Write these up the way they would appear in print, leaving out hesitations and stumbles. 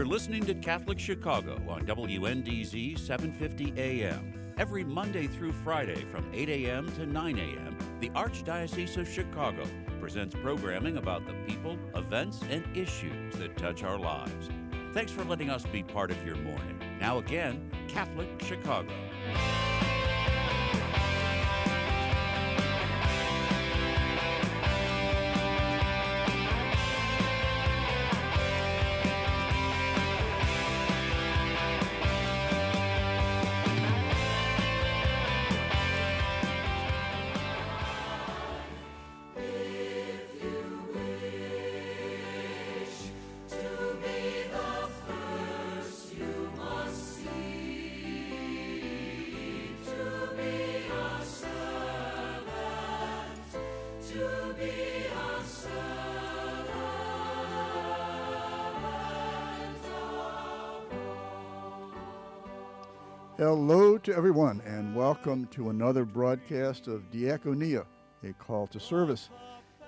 You're listening to Catholic Chicago on WNDZ 750 AM. Every Monday through Friday from 8 a.m. to 9 a.m., the Archdiocese of Chicago presents programming about the people, events, and issues that touch our lives. Thanks for letting us be part of your morning. Now again, Catholic Chicago. Hello to everyone, and welcome to another broadcast of Diakonia, a call to service.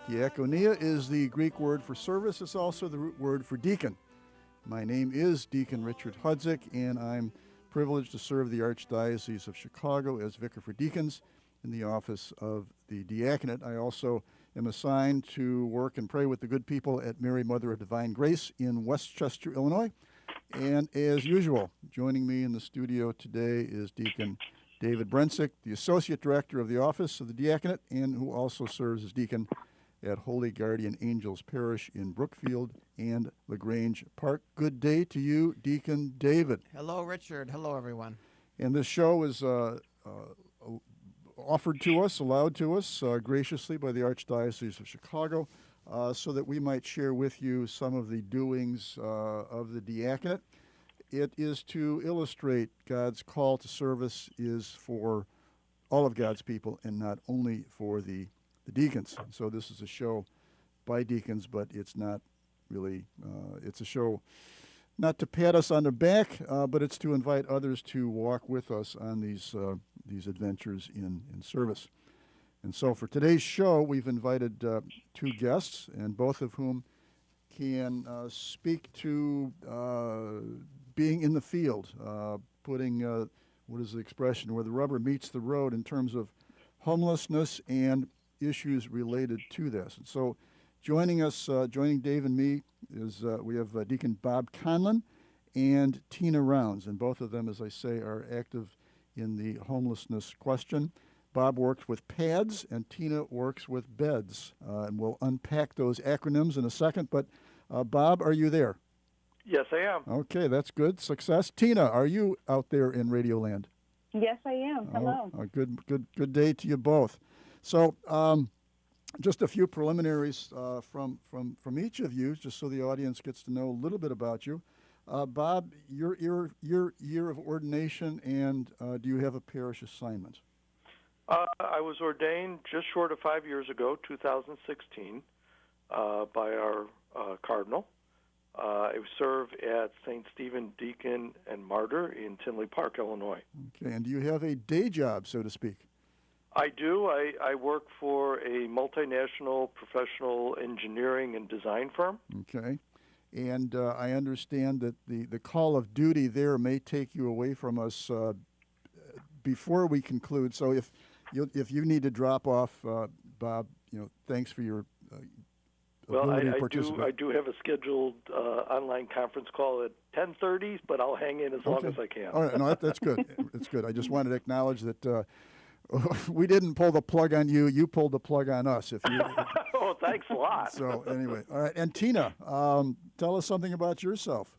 Diakonia is the Greek word for service. It's also the root word for deacon. My name is Deacon Richard Hudzik, and I'm privileged to serve the Archdiocese of Chicago as Vicar for Deacons in the office of the Diaconate. I also am assigned to work and pray with the good people at Mary Mother of Divine Grace in Westchester, Illinois. And as usual, joining me in the studio today is Deacon David Brencic, the Associate Director of the Office of the Diaconate, and who also serves as Deacon at Holy Guardian Angels Parish in Brookfield and LaGrange Park. Good day to you, Deacon David. Hello, Richard. Hello, everyone. And this show is offered to us, allowed to us graciously by the Archdiocese of Chicago, so that we might share with you some of the doings of the diaconate. It is to illustrate God's call to service is for all of God's people and not only for the deacons. So this is a show by deacons, but it's not really, it's a show not to pat us on the back, but it's to invite others to walk with us on these adventures in service. And so for today's show, we've invited two guests, and both of whom can speak to being in the field, putting, what is the expression, where the rubber meets the road in terms of homelessness and issues related to this. And so joining us, joining Dave and me, is we have Deacon Bob Conlin and Tina Rounds, and both of them, as I say, are active in the homelessness question. Bob works with PADS, and Tina works with BEDS, and we'll unpack those acronyms in a second. But, Bob, are you there? Yes, I am. Okay, that's good. Success. Tina, are you out there in Radioland? Yes, I am. Hello. Good day to you both. So, just a few preliminaries from each of you, just so the audience gets to know a little bit about you. Bob, your year of ordination, and do you have a parish assignment? I was ordained just short of 5 years ago, 2016, by our cardinal. I serve at St. Stephen Deacon and Martyr in Tinley Park, Illinois. Okay, and do you have a day job, so to speak? I do. I work for a multinational professional engineering and design firm. Okay, and I understand that the call of duty there may take you away from us before we conclude. So if you need to drop off, Bob, thanks for your ability to participate. I do have a scheduled online conference call at 10:30, but I'll hang in as long as I can. All right, no, that's good. That's good. I just wanted to acknowledge that we didn't pull the plug on you. You pulled the plug on us. Oh, thanks a lot. So anyway, all right. And Tina, tell us something about yourself.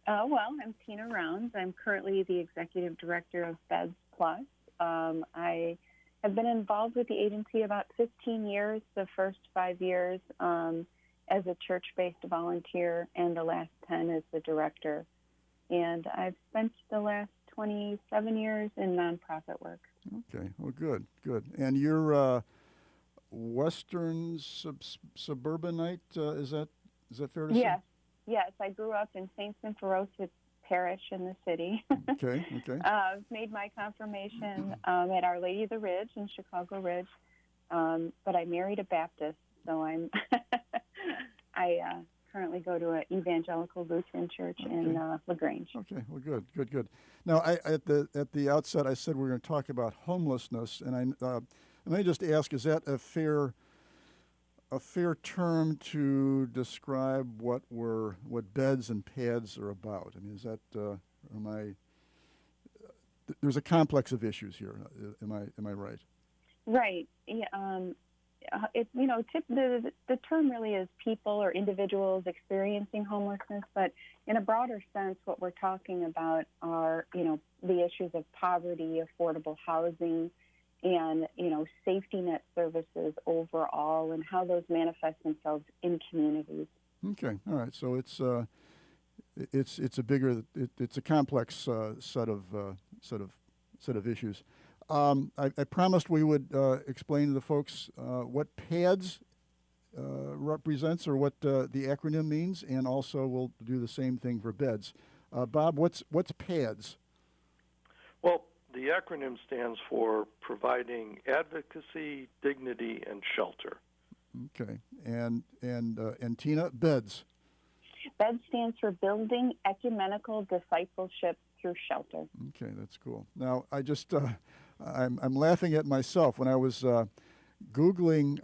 Well, I'm Tina Rounds. I'm currently the Executive Director of BEDS Plus. I have been involved with the agency about 15 years, the first 5 years as a church-based volunteer, and the last 10 as the director. And I've spent the last 27 years in nonprofit work. Okay, well, good. And you're Western suburbanite, is that fair to say? Yes, I grew up in St. Symphoros Parish in the city. Okay. Made my confirmation at Our Lady of the Ridge in Chicago Ridge, but I married a Baptist, so I currently go to an evangelical Lutheran church in LaGrange. Okay, well, good. Now, at the outset, I said we're going to talk about homelessness, and let me just ask: is that a fair term to describe what beds and pads are about? I mean, is that there's a complex of issues here. Am I right? Right. Yeah, the term really is people or individuals experiencing homelessness, but in a broader sense, what we're talking about are, the issues of poverty, affordable housing, and, safety net services overall, and how those manifest themselves in communities. Okay. All right. So it's a complex set of issues. I promised we would explain to the folks what PADS represents, or what the acronym means, and also we'll do the same thing for beds. Bob, what's PADS? Well, the acronym stands for Providing Advocacy, Dignity, and Shelter. Okay. And Tina, beds? BED stands for Building Ecumenical Discipleship Through Shelter. Okay, that's cool. Now, I just I'm laughing at myself when I was Googling.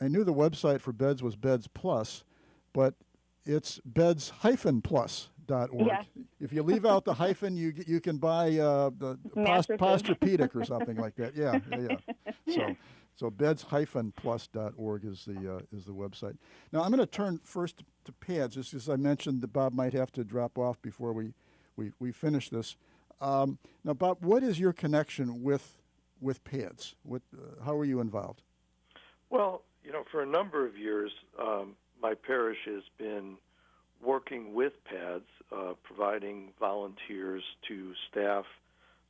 I knew the website for beds was Beds Plus, but it's beds-plus.org. Yeah. If you leave out the hyphen, you can buy the Posturepedic or something like that. Yeah. So beds-plus.org is the website. Now I'm going to turn first to PADS, just as I mentioned that Bob might have to drop off before we finish this. Now, Bob, what is your connection with PADS? How are you involved? Well, for a number of years, my parish has been working with PADS, providing volunteers to staff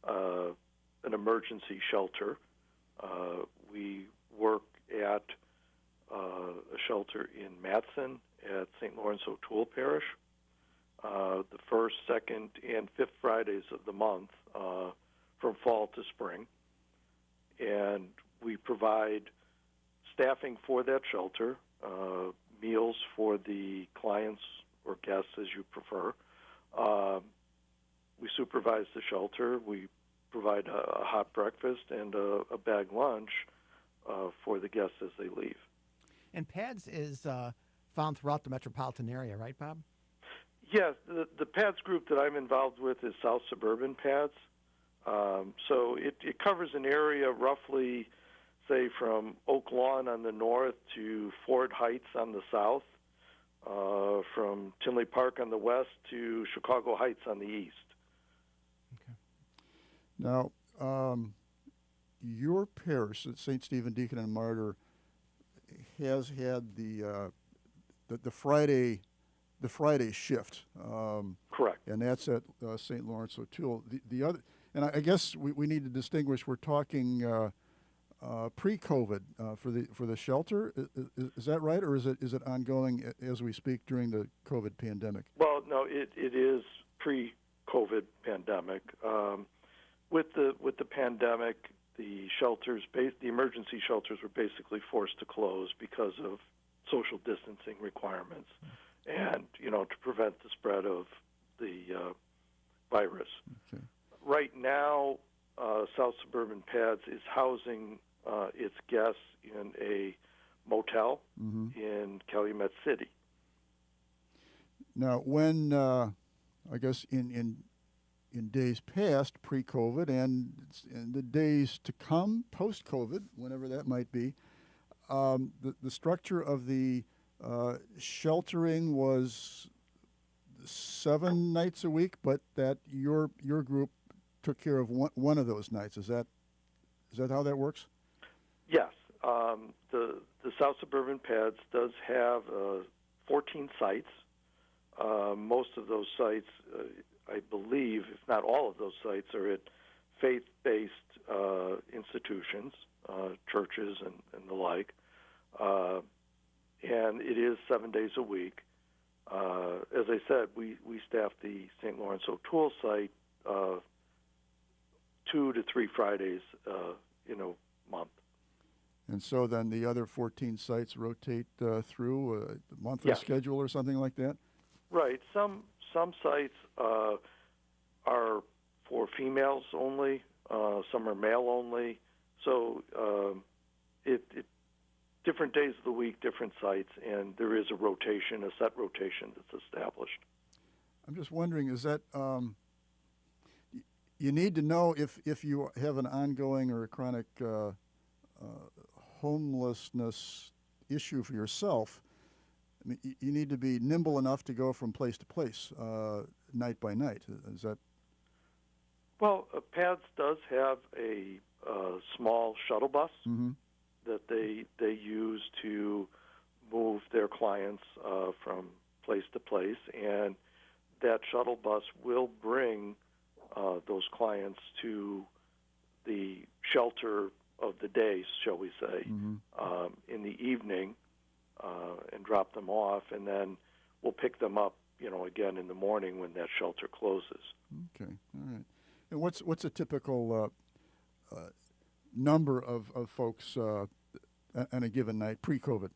an emergency shelter. We work at a shelter in Matson at St. Lawrence O'Toole Parish, the first, second, and fifth Fridays of the month from fall to spring. And we provide staffing for that shelter, meals for the clients or guests as you prefer. We supervise the shelter. We provide a hot breakfast and a bag lunch for the guests as they leave. And PADS is found throughout the metropolitan area, right, Bob? Yes, the PADS group that I'm involved with is South Suburban PADS. So it covers an area roughly, say, from Oak Lawn on the north to Ford Heights on the south, from Tinley Park on the west to Chicago Heights on the east. Okay. Now, your parish at St. Stephen Deacon and Martyr has had the Friday shift. Correct. And that's at St. Lawrence O'Toole. The other, and I guess we need to distinguish. We're talking pre-COVID for the shelter. Is that right, or is it ongoing as we speak during the COVID pandemic? Well, no, it is pre-COVID pandemic. With the pandemic, the emergency shelters were basically forced to close because of social distancing requirements, and to prevent the spread of the virus. Okay. Right now, South Suburban PADS is housing its guests in a motel in Calumet City. Now, when I guess in days past, pre-COVID, and in the days to come, post-COVID, whenever that might be, the structure of the sheltering was 7 nights a week, but that your group took care of one of those nights. Is that how that works? Yes. The South Suburban PADS does have 14 sites. Most of those sites, I believe, if not all of those sites, are at faith-based institutions, churches and the like. And it is 7 days a week. As I said, we staff the St. Lawrence O'Toole site 2 to 3 Fridays in a month. And so then the other 14 sites rotate through a monthly Yes. schedule or something like that? Right. Some sites are for females only. Some are male only. So it different days of the week, different sites, and there is a rotation, a set rotation that's established. I'm just wondering, is that you need to know if you have an ongoing or a chronic homelessness issue for yourself. I mean, you need to be nimble enough to go from place to place, night by night. Is that? Well, PADS does have a small shuttle bus Mm-hmm. that they use to move their clients from place to place, and that shuttle bus will bring those clients to the shelter of the day, shall we say, Mm-hmm. in the evening, and drop them off, and then we'll pick them up, again in the morning when that shelter closes. Okay, all right. And what's a typical number of folks on a given night pre-COVID?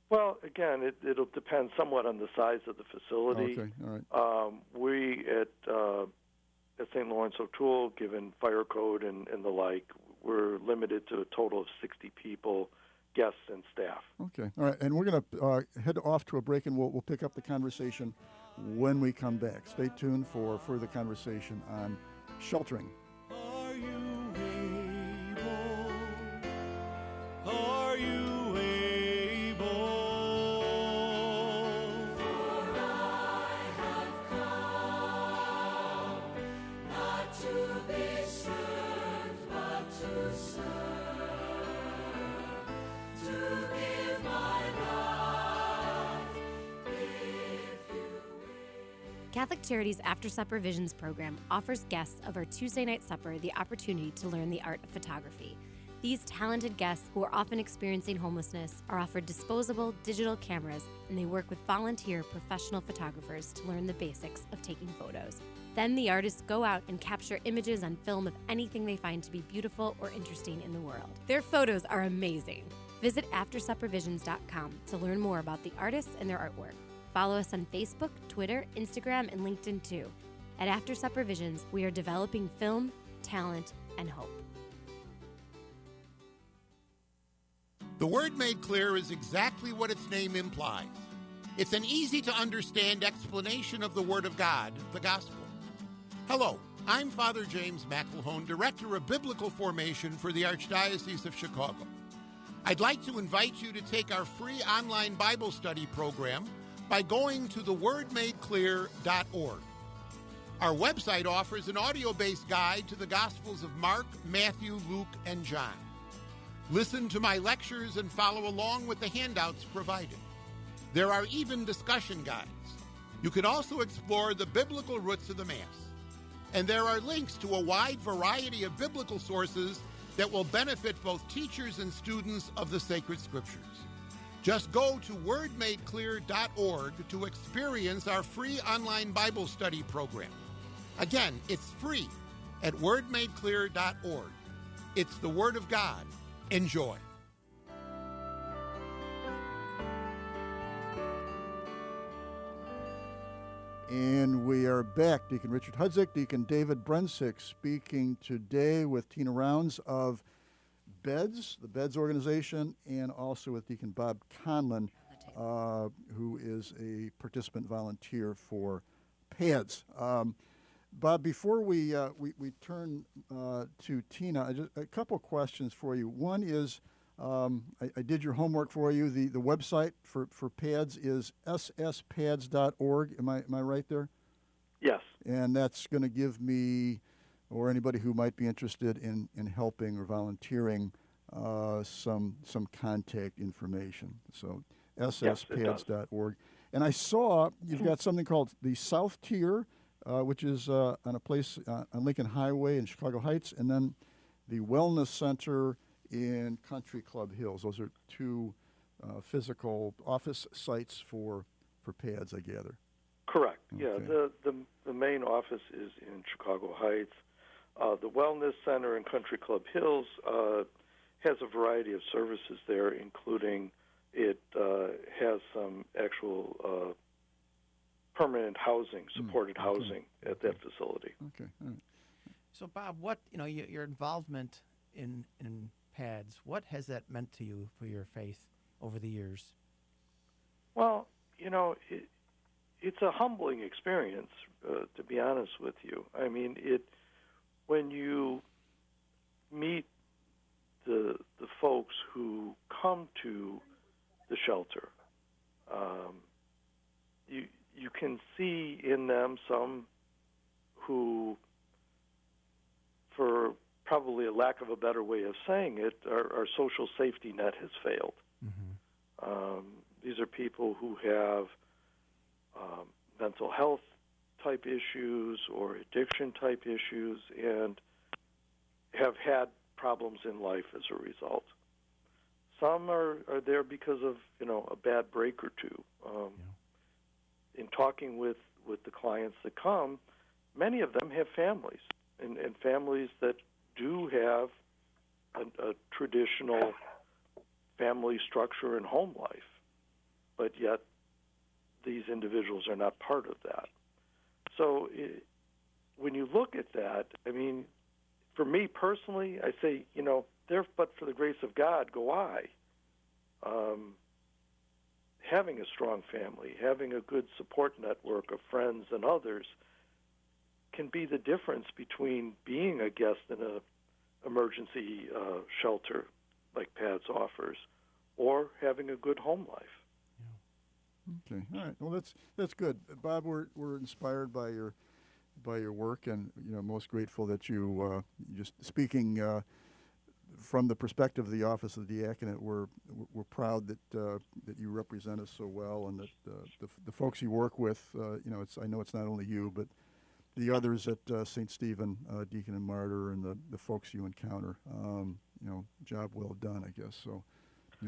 Well, again, it'll depend somewhat on the size of the facility. Okay, all right. We at St. Lawrence O'Toole, given fire code and the like, we're limited to a total of 60 people, guests and staff. Okay, all right. And we're going to head off to a break, and we'll pick up the conversation when we come back. Stay tuned for further conversation on sheltering. Are you able? Are you able? For I have come not to be served, but to serve, to give my life if you will. Catholic Charities After Supper Visions program offers guests of our Tuesday night supper the opportunity to learn the art of photography. These talented guests, who are often experiencing homelessness, are offered disposable digital cameras, and they work with volunteer professional photographers to learn the basics of taking photos. Then the artists go out and capture images on film of anything they find to be beautiful or interesting in the world. Their photos are amazing. Visit AfterSupperVisions.com to learn more about the artists and their artwork. Follow us on Facebook, Twitter, Instagram, and LinkedIn too. At After Supper Visions, we are developing film, talent, and hope. The Word Made Clear is exactly what its name implies. It's an easy-to-understand explanation of the Word of God, the Gospel. Hello, I'm Father James McElhone, Director of Biblical Formation for the Archdiocese of Chicago. I'd like to invite you to take our free online Bible study program by going to thewordmadeclear.org. Our website offers an audio-based guide to the Gospels of Mark, Matthew, Luke, and John. Listen to my lectures and follow along with the handouts provided. There are even discussion guides. You can also explore the biblical roots of the Mass. And there are links to a wide variety of biblical sources that will benefit both teachers and students of the sacred scriptures. Just go to wordmadeclear.org to experience our free online Bible study program. Again, it's free at wordmadeclear.org. It's the Word of God. Enjoy. And we are back. Deacon Richard Hudzik, Deacon David Brencic, speaking today with Tina Rounds of BEDS, the BEDS organization, and also with Deacon Bob Conlin, who is a participant volunteer for PADS. Bob, before we turn to Tina, a couple questions for you. One is, I did your homework for you. The website for PADS is sspads.org. Am I right there? Yes. And that's going to give me, or anybody who might be interested in helping or volunteering, some contact information. So sspads.org. And I saw you've got something called the South Tier, which is on a place on Lincoln Highway in Chicago Heights, and then the Wellness Center in Country Club Hills. Those are two physical office sites for PADS, I gather. Correct. Okay. Yeah, the main office is in Chicago Heights. The Wellness Center in Country Club Hills has a variety of services there, including it has some actual permanent housing, supported housing at that facility. Okay. All right. So, Bob, what your involvement in PADS? What has that meant to you for your faith over the years? Well, it's a humbling experience, to be honest with you. I mean, when you meet the folks who come to the shelter, you can see in them some who, for probably a lack of a better way of saying it, our social safety net has failed. These are people who have mental health type issues or addiction type issues and have had problems in life as a result. Some are there because of a bad break or two. In talking with the clients that come, many of them have families and families that do have a traditional family structure and home life, but yet these individuals are not part of that. So when you look at that, I mean, for me personally, I say, there but for the grace of God go I. Having a strong family, having a good support network of friends and others can be the difference between being a guest in an emergency shelter like PADS offers or having a good home life. Okay. All right. Well, that's good, Bob. We're inspired by your work, and most grateful that you just speaking from the perspective of the Office of the Diaconate. We're proud that you represent us so well, and that the folks you work with. I know it's not only you, but the others at St. Stephen, Deacon and Martyr, and the folks you encounter. Job well done, I guess. So.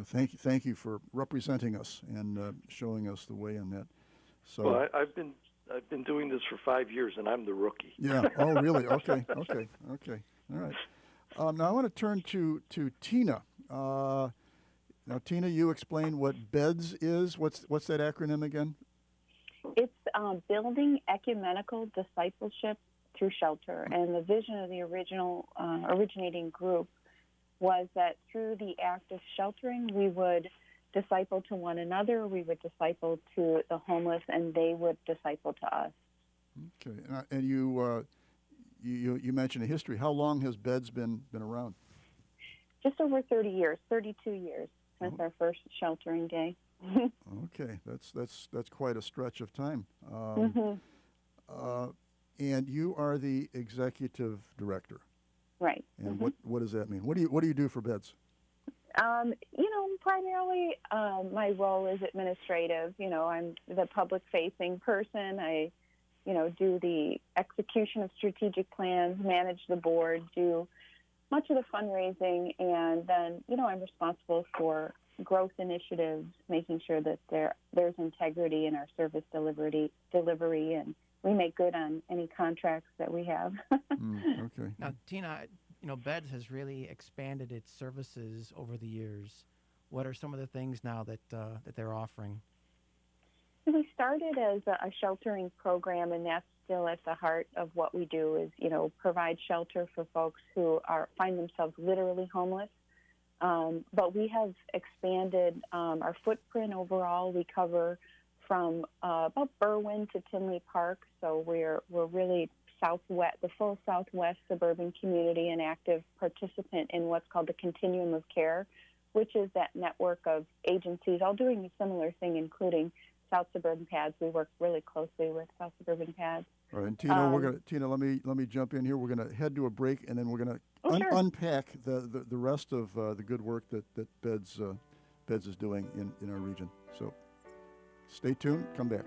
Thank you for representing us and showing us the way in that. So, well, I've been doing this for 5 years, and I'm the rookie. Yeah. Oh, really? Okay. All right. Now I want to turn to Tina. Now, Tina, you explain what BEDS is. What's that acronym again? It's Building Ecumenical Discipleship Through Shelter, and the vision of the originating group was that through the act of sheltering, we would disciple to one another, we would disciple to the homeless, and they would disciple to us. Okay, and you mentioned a history. How long has BEDS been around? Just over 30 years, 32 years since our first sheltering day. Okay, that's quite a stretch of time. And you are the executive director. Right. And what does that mean? What do you do for BEDS? Primarily my role is administrative. I'm the public-facing person. I, do the execution of strategic plans, manage the board, do much of the fundraising, and then, I'm responsible for growth initiatives, making sure that there's integrity in our service delivery, and we make good on any contracts that we have. Okay. Now, Tina, BEDS has really expanded its services over the years. What are some of the things now that they're offering? We started as a sheltering program, and that's still at the heart of what we do is, provide shelter for folks who find themselves literally homeless. But we have expanded our footprint overall. We cover from about Berwyn to Tinley Park, so we're really the full southwest suburban community, an active participant in what's called the Continuum of Care, which is that network of agencies all doing a similar thing, including South Suburban PADS. We work really closely with South Suburban PADS. All right, and Tina, let me jump in here. We're going to head to a break, and then we're going to unpack the rest of the good work that BEDS is doing in our region. So stay tuned. Come back.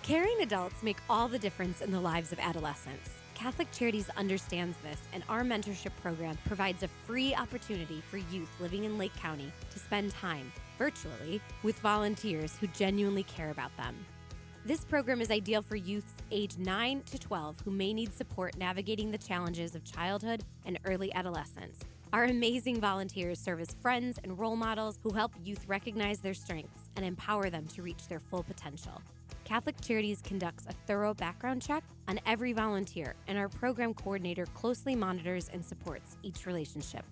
Caring adults make all the difference in the lives of adolescents. Catholic Charities understands this, and our mentorship program provides a free opportunity for youth living in Lake County to spend time, virtually, with volunteers who genuinely care about them. This program is ideal for youths age 9 to 12 who may need support navigating the challenges of childhood and early adolescence. Our amazing volunteers serve as friends and role models who help youth recognize their strengths and empower them to reach their full potential. Catholic Charities conducts a thorough background check on every volunteer, and our program coordinator closely monitors and supports each relationship.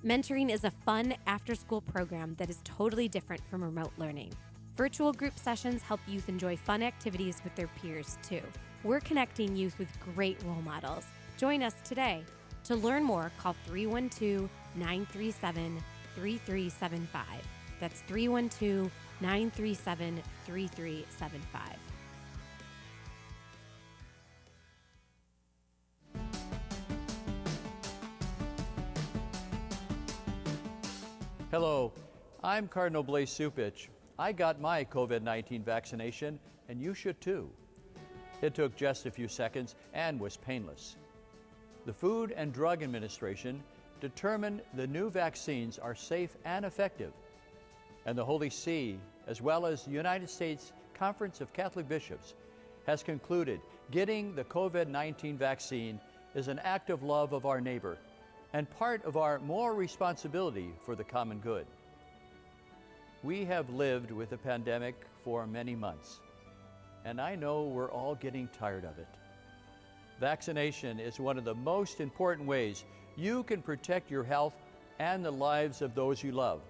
Mentoring is a fun after-school program that is totally different from remote learning. Virtual group sessions help youth enjoy fun activities with their peers, too. We're connecting youth with great role models. Join us today. To learn more, call 312-937-3375. That's 312-937-3375. Hello, I'm Cardinal Blaise Supich. I got my COVID-19 vaccination, and you should too. It took just a few seconds and was painless. The Food and Drug Administration determined the new vaccines are safe and effective, and the Holy See, as well as the United States Conference of Catholic Bishops, has concluded getting the COVID-19 vaccine is an act of love of our neighbor and part of our moral responsibility for the common good. We have lived with the pandemic for many months, and I know we're all getting tired of it. Vaccination is one of the most important ways you can protect your health and the lives of those you love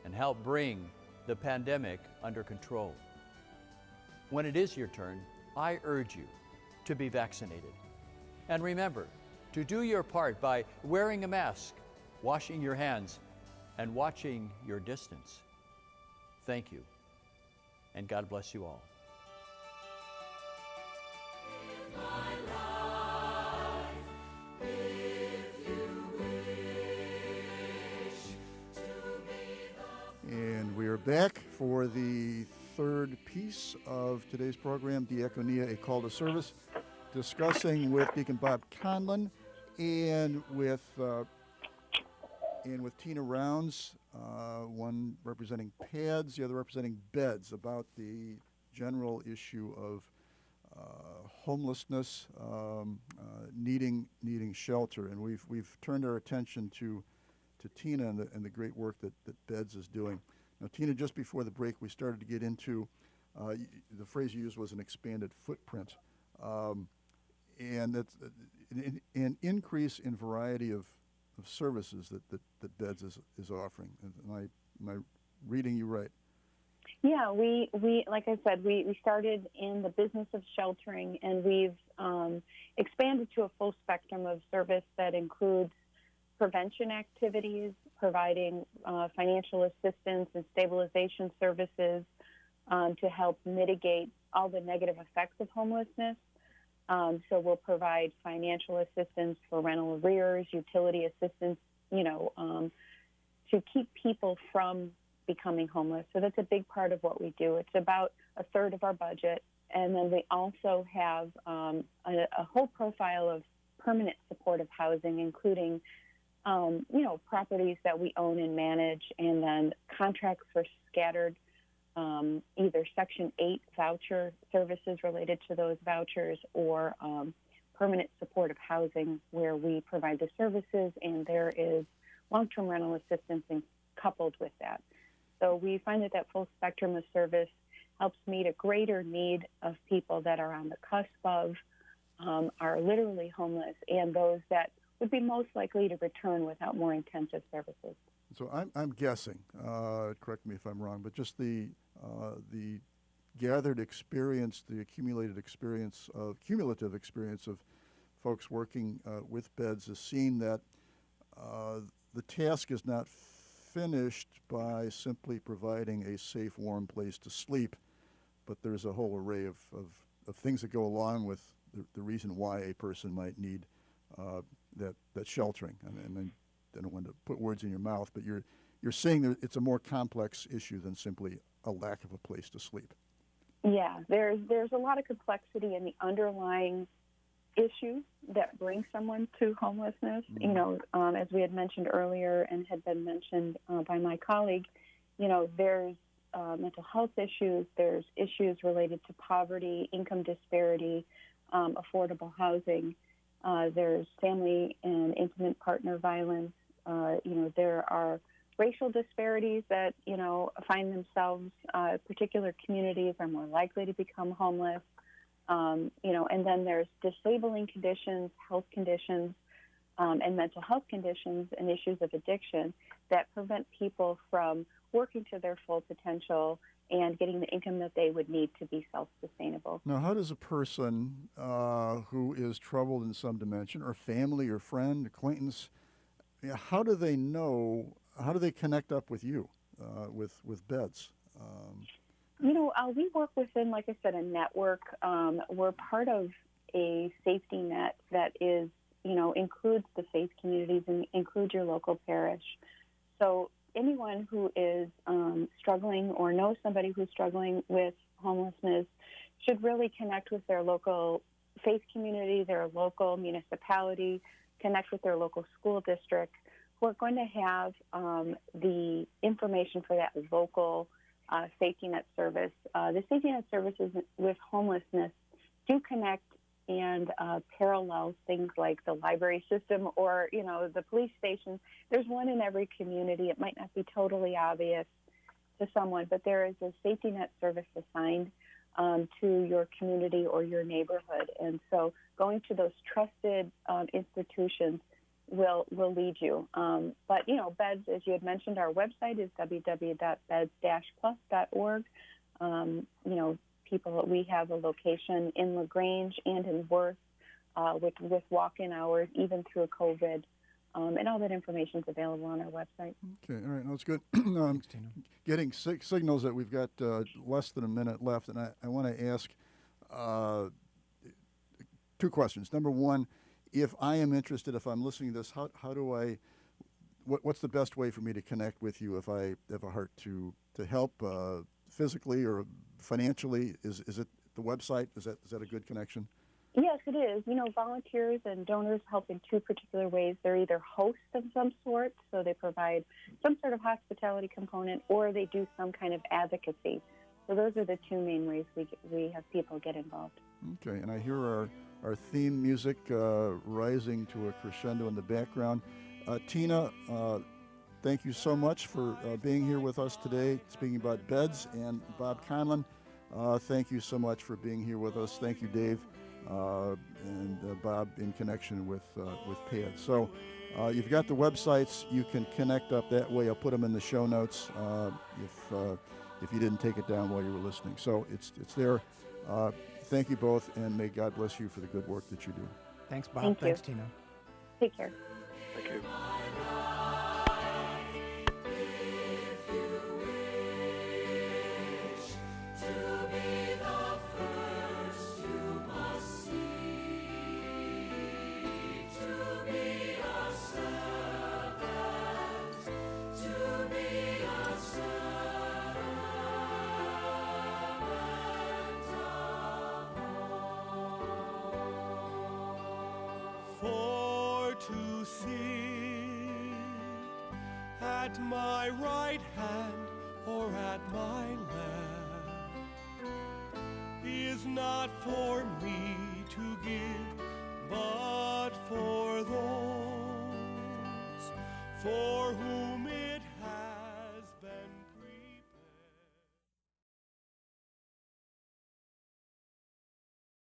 and help bring the pandemic under control. When it is your turn, I urge you to be vaccinated. And remember to do your part by wearing a mask, washing your hands, and watching your distance. Thank you, and God bless you all. And we are back for the third piece of today's program, Diakonia, a call to service, discussing with Deacon Bob Conlin and with Tina Rounds, one representing PADS, the other representing beds, about the general issue of homelessness, needing shelter, and we've turned our attention to Tina and the great work that beds is doing. Now, Tina, just before the break, we started to get into the phrase you used was an expanded footprint, and that's an increase in variety of services that beds is offering. Am I reading you right? Yeah, we like I said, we started in the business of sheltering, and we've expanded to a full spectrum of service that includes prevention activities, providing financial assistance and stabilization services to help mitigate all the negative effects of homelessness. So we'll provide financial assistance for rental arrears, utility assistance, to keep people from becoming homeless. So that's a big part of what we do. It's about a third of our budget. And then we also have a whole profile of permanent supportive housing, including properties that we own and manage, and then contracts for scattered either Section 8 voucher services related to those vouchers, or permanent supportive housing where we provide the services and there is long-term rental assistance coupled with that. So we find that full spectrum of service helps meet a greater need of people that are on the cusp of, are literally homeless, and those that would be most likely to return without more intensive services. So I'm guessing, correct me if I'm wrong, but just the gathered experience, the cumulative experience of folks working with beds is seen that the task is not finished by simply providing a safe, warm place to sleep, but there's a whole array of things that go along with the reason why a person might need that sheltering. And I don't want to put words in your mouth, but you're saying that it's a more complex issue than simply a lack of a place to sleep. Yeah, there's a lot of complexity in the underlying issues that bring someone to homelessness. You know, as we had mentioned earlier and had been mentioned by my colleague, you know, there's mental health issues, there's issues related to poverty, income disparity, affordable housing, there's family and intimate partner violence. You know, there are racial disparities that, you know, find themselves, particular communities are more likely to become homeless. You know, and then there's disabling conditions, health conditions, and mental health conditions and issues of addiction that prevent people from working to their full potential and getting the income that they would need to be self-sustainable. Now, how does a person who is troubled in some dimension, or family or friend, acquaintance, how do they know, how do they connect up with you, with beds? You know, we work within, like I said, a network. We're part of a safety net that is, you know, includes the faith communities and includes your local parish. So anyone who is struggling or knows somebody who's struggling with homelessness should really connect with their local faith community, their local municipality, connect with their local school district, who are going to have the information for that local safety net service. The safety net services with homelessness do connect and parallel things like the library system or, you know, the police stations. There's one in every community. It might not be totally obvious to someone, but there is a safety net service assigned to your community or your neighborhood. And so going to those trusted institutions will lead you. But, you know, beds, as you had mentioned, our website is www.beds-plus.org. You know, we have a location in LaGrange and in Worth with walk-in hours, even through COVID. And all that information is available on our website. Okay, all right, that's good. Getting signals that we've got less than a minute left, and I want to ask two questions. Number one, if I am interested, if I'm listening to this, how do I, what's the best way for me to connect with you if I have a heart to help physically or financially? Is it the website? Is that a good connection? Yes, it is. You know, volunteers and donors help in two particular ways. They're either hosts of some sort, so they provide some sort of hospitality component, or they do some kind of advocacy. So those are the two main ways we have people get involved. Okay, and I hear our theme music rising to a crescendo in the background. Tina, thank you so much for being here with us today, speaking about beds. And Bob Conlin, thank you so much for being here with us. Thank you, Dave. And Bob, in connection with PAD. So you've got the websites. You can connect up that way. I'll put them in the show notes if you didn't take it down while you were listening. So it's there. Thank you both, and may God bless you for the good work that you do. Thanks, Bob. Thanks, Tina. Take care. Thank you. To sit at my right hand or at my left is not for me to give, but for those for whom